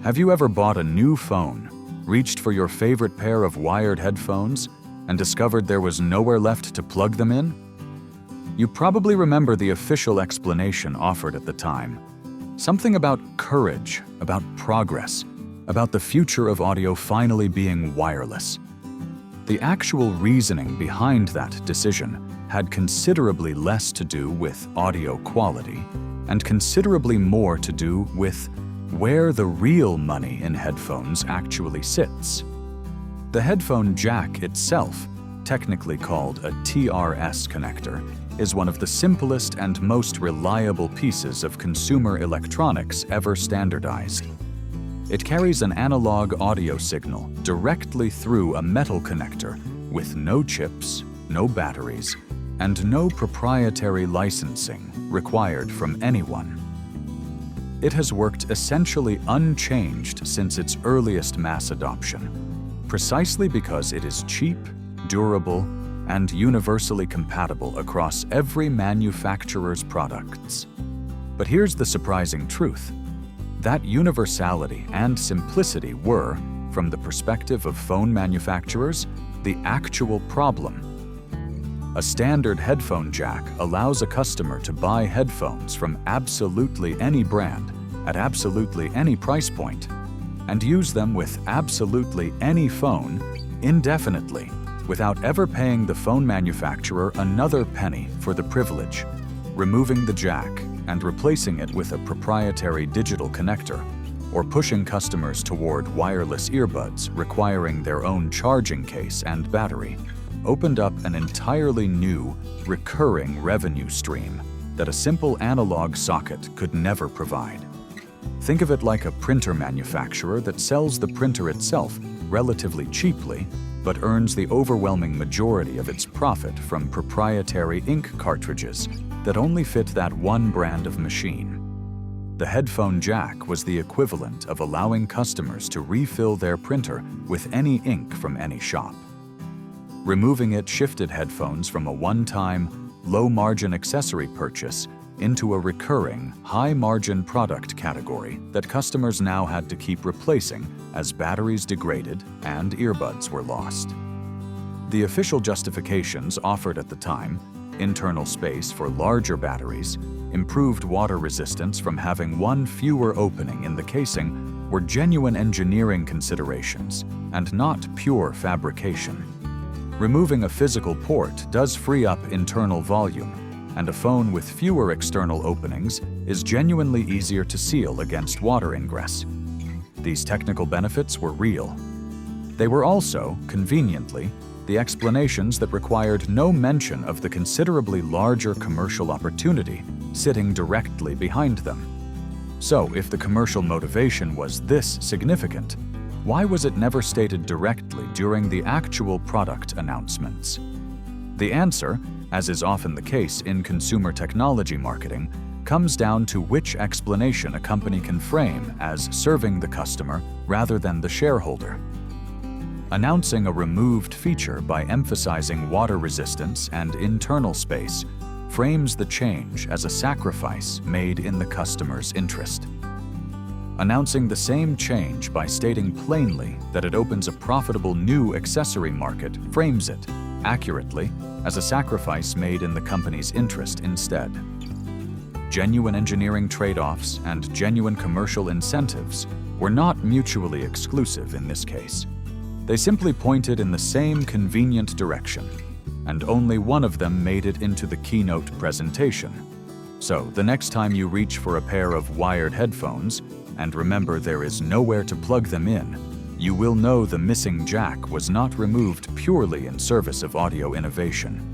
Have you ever bought a new phone, reached for your favorite pair of wired headphones, and discovered there was nowhere left to plug them in? You probably remember the official explanation offered at the time. Something about courage, about progress, about the future of audio finally being wireless. The actual reasoning behind that decision had considerably less to do with audio quality and considerably more to do with where the real money in headphones actually sits. The headphone jack itself, technically called a TRS connector, is one of the simplest and most reliable pieces of consumer electronics ever standardized. It carries an analog audio signal directly through a metal connector with no chips, no batteries, and no proprietary licensing required from anyone. It has worked essentially unchanged since its earliest mass adoption, precisely because it is cheap, durable, and universally compatible across every manufacturer's products. But here's the surprising truth. That universality and simplicity were, from the perspective of phone manufacturers, the actual problem. A standard headphone jack allows a customer to buy headphones from absolutely any brand at absolutely any price point and use them with absolutely any phone indefinitely without ever paying the phone manufacturer another penny for the privilege, removing the jack and replacing it with a proprietary digital connector, or pushing customers toward wireless earbuds requiring their own charging case and battery, opened up an entirely new, recurring revenue stream that a simple analog socket could never provide. Think of it like a printer manufacturer that sells the printer itself relatively cheaply, but earns the overwhelming majority of its profit from proprietary ink cartridges that only fit that one brand of machine. The headphone jack was the equivalent of allowing customers to refill their printer with any ink from any shop. Removing it shifted headphones from a one-time, low-margin accessory purchase into a recurring, high-margin product category that customers now had to keep replacing as batteries degraded and earbuds were lost. The official justifications offered at the time, internal space for larger batteries, improved water resistance from having one fewer opening in the casing, were genuine engineering considerations and not pure fabrication. Removing a physical port does free up internal volume, and a phone with fewer external openings is genuinely easier to seal against water ingress. These technical benefits were real. They were also, conveniently, the explanations that required no mention of the considerably larger commercial opportunity sitting directly behind them. So, if the commercial motivation was this significant, why was it never stated directly during the actual product announcements? The answer, as is often the case in consumer technology marketing, comes down to which explanation a company can frame as serving the customer rather than the shareholder. Announcing a removed feature by emphasizing water resistance and internal space frames the change as a sacrifice made in the customer's interest. Announcing the same change by stating plainly that it opens a profitable new accessory market frames it, accurately, as a sacrifice made in the company's interest instead. Genuine engineering trade-offs and genuine commercial incentives were not mutually exclusive in this case. They simply pointed in the same convenient direction, and only one of them made it into the keynote presentation. So, the next time you reach for a pair of wired headphones, and remember there is nowhere to plug them in, you will know the missing jack was not removed purely in service of audio innovation.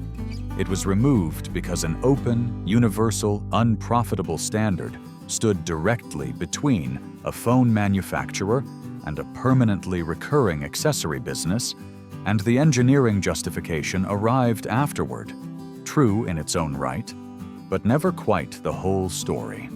It was removed because an open, universal, unprofitable standard stood directly between a phone manufacturer and a permanently recurring accessory business, and the engineering justification arrived afterward, true in its own right, but never quite the whole story.